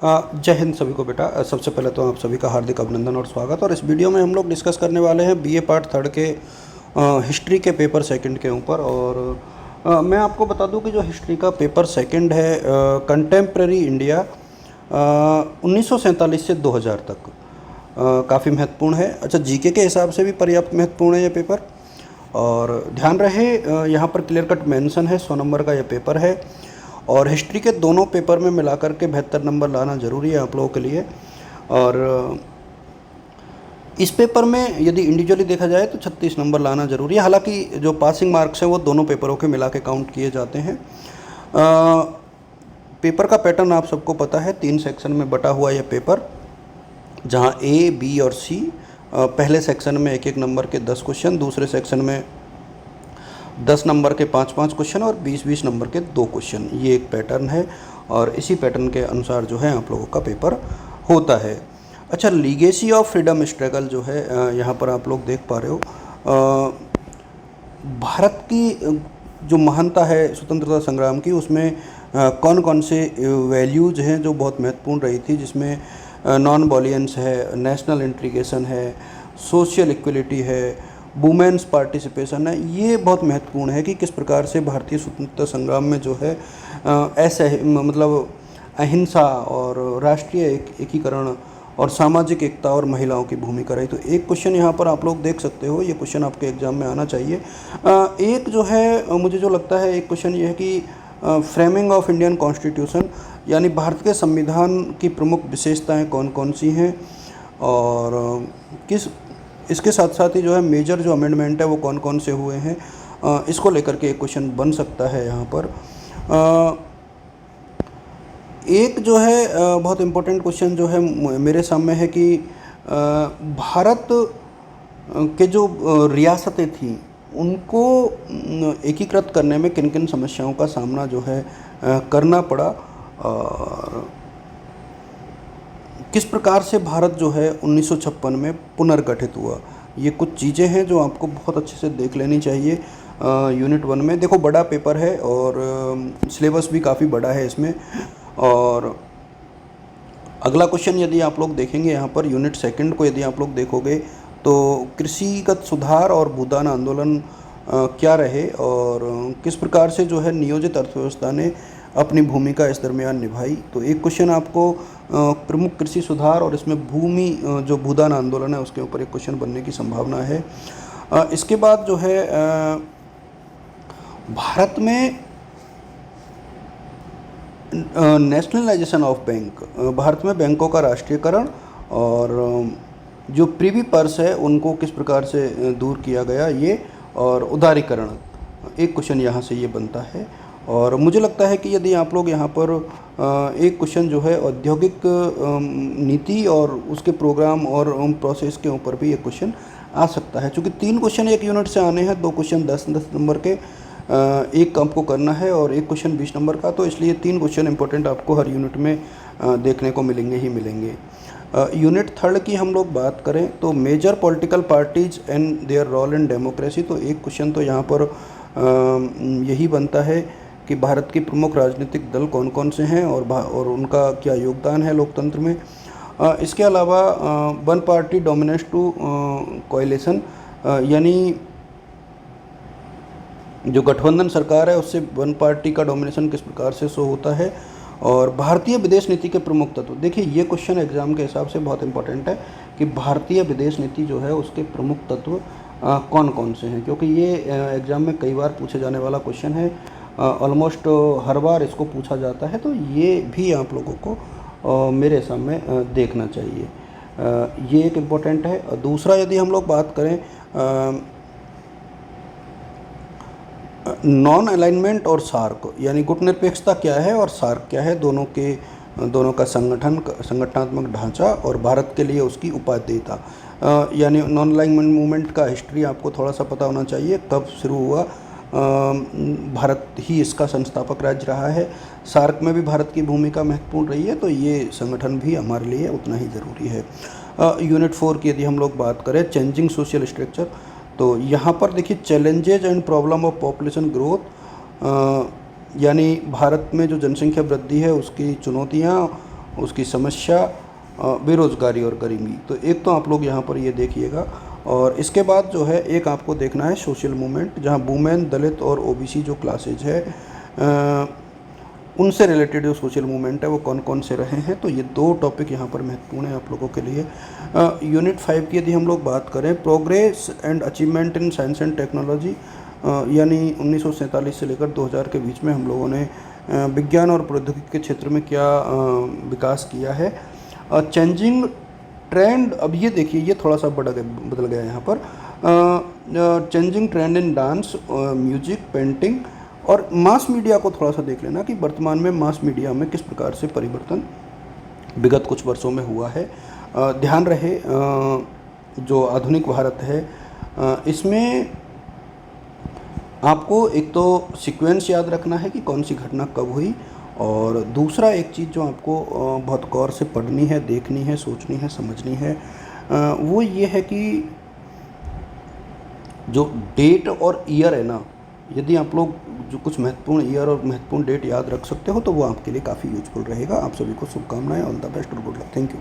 जय हिंद सभी को बेटा। सबसे पहले तो आप सभी का हार्दिक अभिनंदन और स्वागत। और इस वीडियो में हम लोग डिस्कस करने वाले हैं बीए पार्ट थर्ड के हिस्ट्री के पेपर सेकंड के ऊपर। और मैं आपको बता दूं कि जो हिस्ट्री का पेपर सेकंड है कंटेम्प्रेरी इंडिया 1947 से 2000 तक काफ़ी महत्वपूर्ण है। अच्छा, जीके के हिसाब से भी पर्याप्त महत्वपूर्ण है ये पेपर। और ध्यान रहे यहाँ पर क्लियर कट मेंशन है, 100 नंबर का ये पेपर है। और हिस्ट्री के दोनों पेपर में मिलाकर के 72 नंबर लाना ज़रूरी है आप लोगों के लिए। और इस पेपर में यदि इंडिविजुअली देखा जाए तो 36 नंबर लाना ज़रूरी है। हालांकि जो पासिंग मार्क्स हैं वो दोनों पेपरों के मिला के काउंट किए जाते हैं। पेपर का पैटर्न आप सबको पता है, 3 सेक्शन में बटा हुआ यह पेपर, जहाँ ए, बी और सी पहले सेक्शन में 1-1 नंबर के 10 क्वेश्चन, दूसरे सेक्शन में 10 नंबर के 5-5 क्वेश्चन और 20-20 नंबर के 2 क्वेश्चन। ये एक पैटर्न है और इसी पैटर्न के अनुसार जो है आप लोगों का पेपर होता है। अच्छा, लीगेसी ऑफ फ्रीडम स्ट्रगल जो है यहाँ पर आप लोग देख पा रहे हो। भारत की जो महानता है स्वतंत्रता संग्राम की, उसमें कौन कौन से वैल्यूज़ हैं जो बहुत महत्वपूर्ण रही थी, जिसमें नॉन वॉयलेंस है, नेशनल इंटीग्रेशन है, सोशल इक्वलिटी है, वुमेन्स पार्टिसिपेशन है। ये बहुत महत्वपूर्ण है कि किस प्रकार से भारतीय स्वतंत्रता संग्राम में जो है ऐसे मतलब अहिंसा और राष्ट्रीय एकीकरण और सामाजिक एकता और महिलाओं की भूमिका रही। तो एक क्वेश्चन यहाँ पर आप लोग देख सकते हो, ये क्वेश्चन आपके एग्जाम में आना चाहिए। एक जो है मुझे जो लगता है एक क्वेश्चन ये है कि फ्रेमिंग ऑफ इंडियन कॉन्स्टिट्यूशन, यानी भारत के संविधान की प्रमुख विशेषताएं कौन कौन सी हैं और किस, इसके साथ साथ ही जो है मेजर जो अमेंडमेंट है वो कौन कौन से हुए हैं, इसको लेकर के एक क्वेश्चन बन सकता है यहाँ पर। एक जो है बहुत इम्पोर्टेंट क्वेश्चन जो है मेरे सामने है कि भारत के जो रियासतें थीं उनको एकीकृत करने में किन किन समस्याओं का सामना जो है करना पड़ा, और किस प्रकार से भारत जो है 1956 में पुनर्गठित हुआ। ये कुछ चीज़ें हैं जो आपको बहुत अच्छे से देख लेनी चाहिए। यूनिट 1 में देखो, बड़ा पेपर है और सिलेबस भी काफ़ी बड़ा है इसमें। और अगला क्वेश्चन यदि आप लोग देखेंगे यहाँ पर यूनिट 2 को यदि आप लोग देखोगे तो कृषिगत सुधार और भूदान आंदोलन क्या रहे और किस प्रकार से जो है नियोजित अर्थव्यवस्था ने अपनी भूमिका इस दरमियान निभाई। तो एक क्वेश्चन आपको प्रमुख कृषि सुधार और इसमें भूमि जो भूदान आंदोलन है उसके ऊपर एक क्वेश्चन बनने की संभावना है। इसके बाद जो है भारत में नेशनलाइजेशन ऑफ बैंक, भारत में बैंकों का राष्ट्रीयकरण और जो प्रीवी पर्स है उनको किस प्रकार से दूर किया गया ये, और उदारीकरण, एक क्वेश्चन यहाँ से ये बनता है। और मुझे लगता है कि यदि आप लोग यहाँ पर एक क्वेश्चन जो है औद्योगिक नीति और उसके प्रोग्राम और प्रोसेस के ऊपर भी एक क्वेश्चन आ सकता है। चूँकि 3 क्वेश्चन एक यूनिट से आने हैं, 2 क्वेश्चन 10-10 नंबर के, एक आपको करना है और एक क्वेश्चन 20 नंबर का, तो इसलिए 3 क्वेश्चन इंपॉर्टेंट आपको हर यूनिट में देखने को मिलेंगे ही मिलेंगे। यूनिट 3 की हम लोग बात करें तो major political parties and their role in democracy, तो एक क्वेश्चन तो यहाँ पर यही बनता है कि भारत के प्रमुख राजनीतिक दल कौन कौन से हैं और उनका क्या योगदान है लोकतंत्र में। इसके अलावा one party dominance to coalition, यानी जो गठबंधन सरकार है उससे वन पार्टी का डोमिनेशन किस प्रकार से शो होता है। और भारतीय विदेश नीति के प्रमुख तत्व, देखिए ये क्वेश्चन एग्जाम के हिसाब से बहुत इंपॉर्टेंट है कि भारतीय विदेश नीति जो है उसके प्रमुख तत्व कौन कौन से हैं, क्योंकि ये एग्ज़ाम में कई बार पूछे जाने वाला क्वेश्चन है। ऑलमोस्ट हर बार इसको पूछा जाता है, तो ये भी आप लोगों को मेरे सामने देखना चाहिए। ये एक इम्पोर्टेंट है। दूसरा यदि हम लोग बात करें नॉन अलाइनमेंट और सार्क, यानी गुटनिरपेक्षता क्या है और सार्क क्या है, दोनों का संगठनात्मक ढांचा और भारत के लिए उसकी उपादेयता, यानी नॉन अलाइनमेंट मूवमेंट का हिस्ट्री आपको थोड़ा सा पता होना चाहिए, कब शुरू हुआ। भारत ही इसका संस्थापक राज्य रहा है। सार्क में भी भारत की भूमिका महत्वपूर्ण रही है, तो ये संगठन भी हमारे लिए उतना ही ज़रूरी है। यूनिट 4 की यदि हम लोग बात करें चेंजिंग सोशल स्ट्रक्चर, तो यहाँ पर देखिए challenges and problem of population growth, यानी भारत में जो जनसंख्या वृद्धि है उसकी चुनौतियाँ उसकी समस्या, बेरोज़गारी और गरीबी। तो एक तो आप लोग यहाँ पर ये देखिएगा। और इसके बाद जो है एक आपको देखना है सोशल मूवमेंट, जहाँ वुमेन, दलित और ओबीसी जो क्लासेज है उनसे रिलेटेड जो सोशल मूवमेंट है वो कौन कौन से रहे हैं। तो ये 2 टॉपिक यहाँ पर महत्वपूर्ण है आप लोगों के लिए। यूनिट 5 की यदि हम लोग बात करें, progress and achievement in science and technology, यानी 1947 से लेकर 2000 के बीच में हम लोगों ने विज्ञान और प्रौद्योगिकी के क्षेत्र में क्या विकास किया है। चेंजिंग ट्रेंड, अब ये देखिए ये थोड़ा सा बदल गया यहाँ पर। चेंजिंग ट्रेंड इन डांस, म्यूजिक, पेंटिंग और मास मीडिया को थोड़ा सा देख लेना कि वर्तमान में मास मीडिया में किस प्रकार से परिवर्तन विगत कुछ वर्षों में हुआ है। ध्यान रहे जो आधुनिक भारत है इसमें आपको एक तो सीक्वेंस याद रखना है कि कौन सी घटना कब हुई, और दूसरा एक चीज़ जो आपको बहुत गौर से पढ़नी है, देखनी है, सोचनी है, समझनी है, वो ये है कि जो डेट और ईयर है ना, यदि आप लोग जो कुछ महत्वपूर्ण ईयर और महत्वपूर्ण डेट याद रख सकते हो तो वो आपके लिए काफ़ी यूजफुल रहेगा। आप सभी को शुभकामनाएं, ऑल द बेस्ट और गुड लक। Thank you.